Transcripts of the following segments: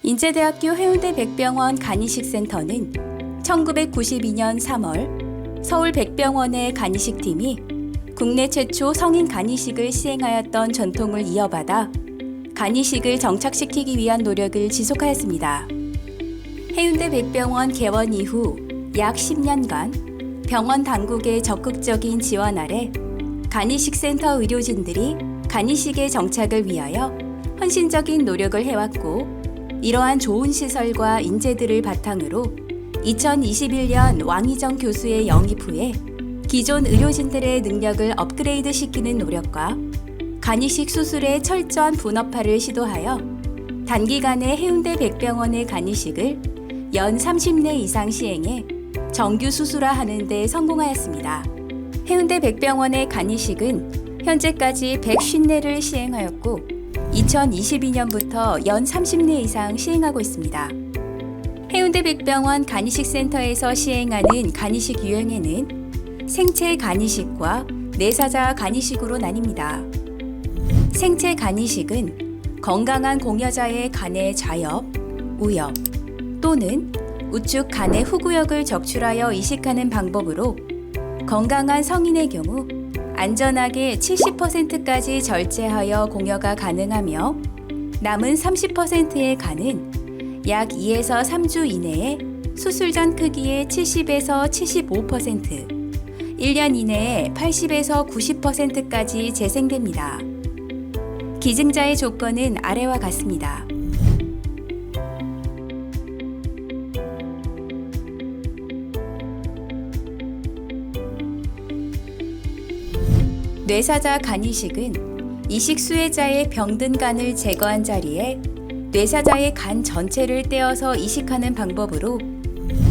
인제대학교 해운대 백병원 간이식센터는 1992년 3월 서울 백병원의 간이식팀이 국내 최초 성인 간이식을 시행하였던 전통을 이어받아 간이식을 정착시키기 위한 노력을 지속하였습니다. 해운대 백병원 개원 이후 약 10년간 병원 당국의 적극적인 지원 아래 간이식센터 의료진들이 간이식의 정착을 위하여 헌신적인 노력을 해왔고, 이러한 좋은 시설과 인재들을 바탕으로 2021년 왕희정 교수의 영입 후에 기존 의료진들의 능력을 업그레이드 시키는 노력과 간이식 수술의 철저한 분업화를 시도하여 단기간에 해운대 백병원의 간이식을 연 30례 이상 시행해 정규 수술화하는 데 성공하였습니다. 해운대 백병원의 간이식은 현재까지 150례를 시행하였고 2022년부터 연 30례 이상 시행하고 있습니다. 해운대 백병원 간이식센터에서 시행하는 간이식 유형에는 생체 간이식과 내사자 간이식으로 나뉩니다. 생체 간이식은 건강한 공여자의 간의 좌엽, 우엽 또는 우측 간의 후구역을 적출하여 이식하는 방법으로 건강한 성인의 경우 안전하게 70%까지 절제하여 공여가 가능하며 남은 30%의 간은 약 2에서 3주 이내에 수술 전 크기의 70에서 75%, 1년 이내에 80에서 90%까지 재생됩니다. 기증자의 조건은 아래와 같습니다. 뇌사자 간이식은 이식 수혜자의 병든 간을 제거한 자리에 뇌사자의 간 전체를 떼어서 이식하는 방법으로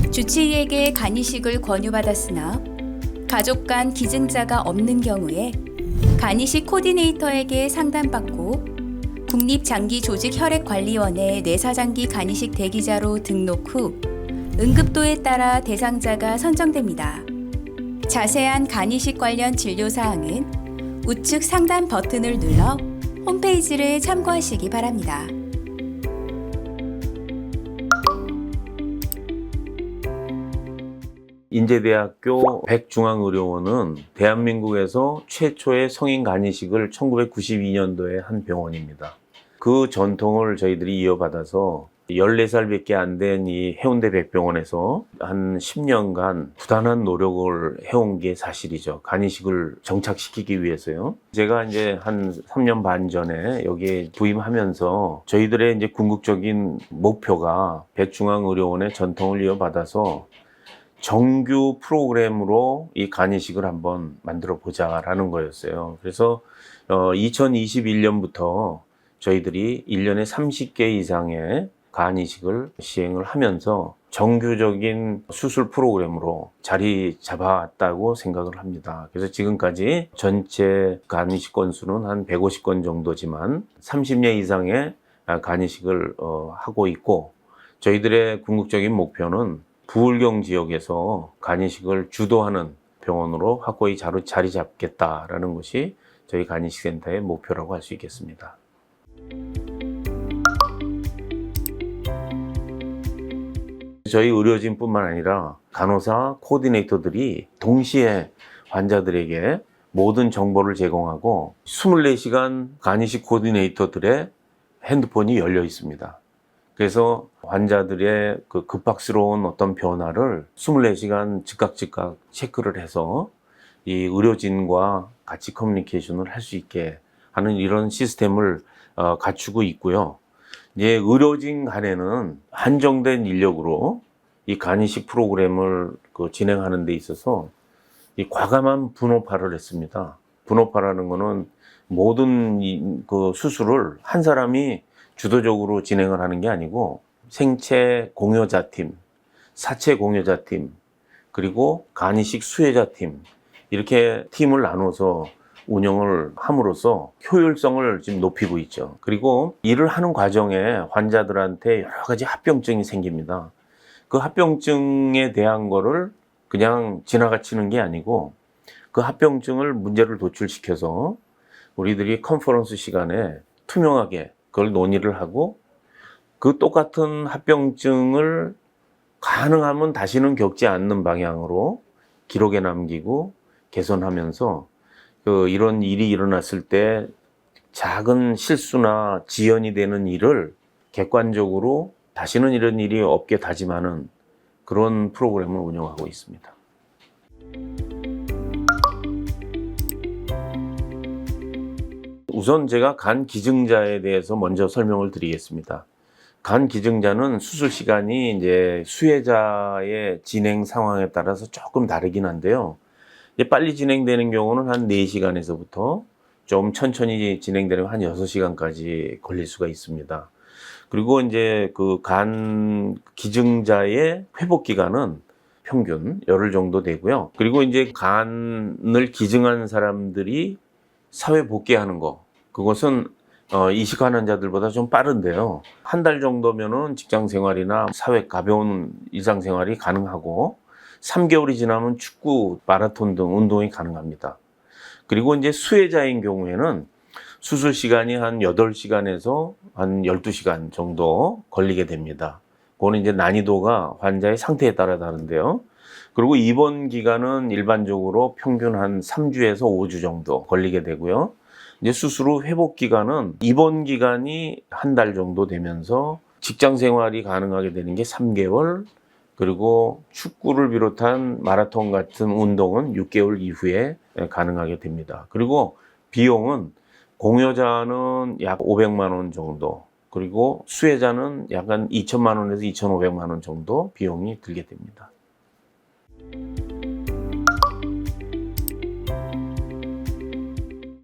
주치의에게 간이식을 권유받았으나 가족 간 기증자가 없는 경우에 간이식 코디네이터에게 상담받고 국립장기조직혈액관리원의 뇌사장기 간이식 대기자로 등록 후 응급도에 따라 대상자가 선정됩니다. 자세한 간이식 관련 진료사항은 우측 상단 버튼을 눌러 홈페이지를 참고하시기 바랍니다. 인제대학교 백중앙의료원은 대한민국에서 최초의 성인 간이식을 1992년도에 한 병원입니다. 그 전통을 저희들이 이어받아서 14살밖에 안 된 이 해운대 백병원에서 한 10년간 부단한 노력을 해온 게 사실이죠. 간이식을 정착시키기 위해서요. 제가 이제 한 3년 반 전에 여기에 부임하면서 저희들의 이제 궁극적인 목표가 백중앙의료원의 전통을 이어받아서 정규 프로그램으로 이 간이식을 한번 만들어 보자라는 거였어요. 그래서 2021년부터 저희들이 1년에 30개 이상의 간이식을 시행을 하면서 정규적인 수술 프로그램으로 자리 잡아왔다고 생각을 합니다. 그래서 지금까지 전체 간이식 건수는 한 150건 정도지만 30례 이상의 간이식을 하고 있고, 저희들의 궁극적인 목표는 부울경 지역에서 간이식을 주도하는 병원으로 확고히 자리 잡겠다라는 것이 저희 간이식센터의 목표라고 할 수 있겠습니다. 저희 의료진뿐만 아니라 간호사, 코디네이터들이 동시에 환자들에게 모든 정보를 제공하고 24시간 간이식 코디네이터들의 핸드폰이 열려 있습니다. 그래서 환자들의 그 급박스러운 어떤 변화를 24시간 즉각 체크를 해서 이 의료진과 같이 커뮤니케이션을 할 수 있게 하는 이런 시스템을 갖추고 있고요. 이제 의료진 간에는 한정된 인력으로 이 간이식 프로그램을 진행하는 데 있어서 이 과감한 분업화를 했습니다. 분업화라는 거는 모든 그 수술을 한 사람이 주도적으로 진행을 하는 게 아니고 생체 공여자팀, 사체 공여자팀, 그리고 간이식 수혜자팀, 이렇게 팀을 나눠서 운영을 함으로써 효율성을 지금 높이고 있죠. 그리고 일을 하는 과정에 환자들한테 여러 가지 합병증이 생깁니다. 그 합병증에 대한 거를 그냥 지나가치는 게 아니고 그 합병증을 문제를 도출시켜서 우리들이 컨퍼런스 시간에 투명하게 그걸 논의를 하고 그 똑같은 합병증을 가능하면 다시는 겪지 않는 방향으로 기록에 남기고 개선하면서 이런 일이 일어났을 때 작은 실수나 지연이 되는 일을 객관적으로 다시는 이런 일이 없게 다짐하는 그런 프로그램을 운영하고 있습니다. 우선 제가 간 기증자에 대해서 먼저 설명을 드리겠습니다. 간 기증자는 수술 시간이 이제 수혜자의 진행 상황에 따라서 조금 다르긴 한데요. 이제 빨리 진행되는 경우는 한 4시간에서부터 좀 천천히 진행되는 한 6시간까지 걸릴 수가 있습니다. 그리고 이제 그 간 기증자의 회복 기간은 평균 열흘 정도 되고요. 그리고 이제 간을 기증한 사람들이 사회 복귀하는 거, 그것은 이식한 환자들보다 좀 빠른데요. 한 달 정도면은 직장 생활이나 사회 가벼운 일상생활이 가능하고 3개월이 지나면 축구, 마라톤 등 운동이 가능합니다. 그리고 이제 수혜자인 경우에는 수술 시간이 한 8시간에서 한 12시간 정도 걸리게 됩니다. 그거는 이제 난이도가 환자의 상태에 따라 다른데요. 그리고 입원 기간은 일반적으로 평균 한 3주에서 5주 정도 걸리게 되고요. 이제 수술 후 회복 기간은 입원 기간이 한 달 정도 되면서 직장 생활이 가능하게 되는 게 3개월, 그리고 축구를 비롯한 마라톤 같은 운동은 6개월 이후에 가능하게 됩니다. 그리고 비용은 공여자는 약 500만 원 정도, 그리고 수혜자는 약간 2천만 원에서 2,500만 원 정도 비용이 들게 됩니다.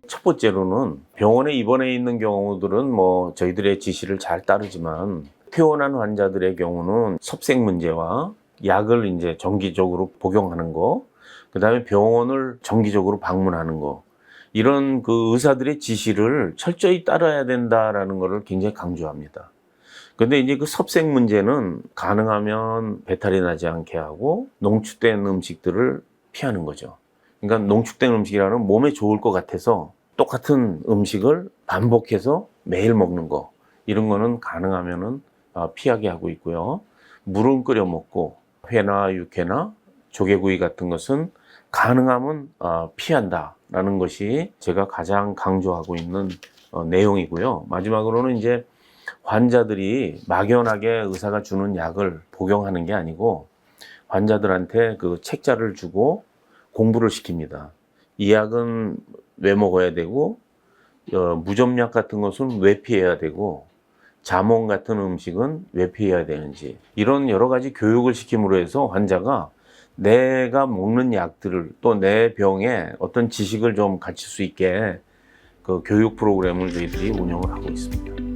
첫 번째로는 병원에 입원해 있는 경우들은 저희들의 지시를 잘 따르지만 퇴원한 환자들의 경우는 섭색 문제와 약을 이제 정기적으로 복용하는 거, 그다음에 병원을 정기적으로 방문하는 거, 이런 그 의사들의 지시를 철저히 따라야 된다라는 것을 굉장히 강조합니다. 근데 이제 그 섭색 문제는 가능하면 배탈이 나지 않게 하고 농축된 음식들을 피하는 거죠. 그러니까 농축된 음식이라는 몸에 좋을 것 같아서 똑같은 음식을 반복해서 매일 먹는 거, 이런 거는 가능하면은 피하게 하고 있고요. 물은 끓여 먹고 회나 육회나 조개구이 같은 것은 가능하면 피한다라는 것이 제가 가장 강조하고 있는 내용이고요. 마지막으로는 이제 환자들이 막연하게 의사가 주는 약을 복용하는 게 아니고 환자들한테 그 책자를 주고 공부를 시킵니다. 이 약은 왜 먹어야 되고, 무좀약 같은 것은 왜 피해야 되고, 자몽 같은 음식은 왜 피해야 되는지, 이런 여러 가지 교육을 시킴으로 해서 환자가 내가 먹는 약들을 또 내 병에 어떤 지식을 좀 갖출 수 있게 그 교육 프로그램을 저희들이 운영을 하고 있습니다.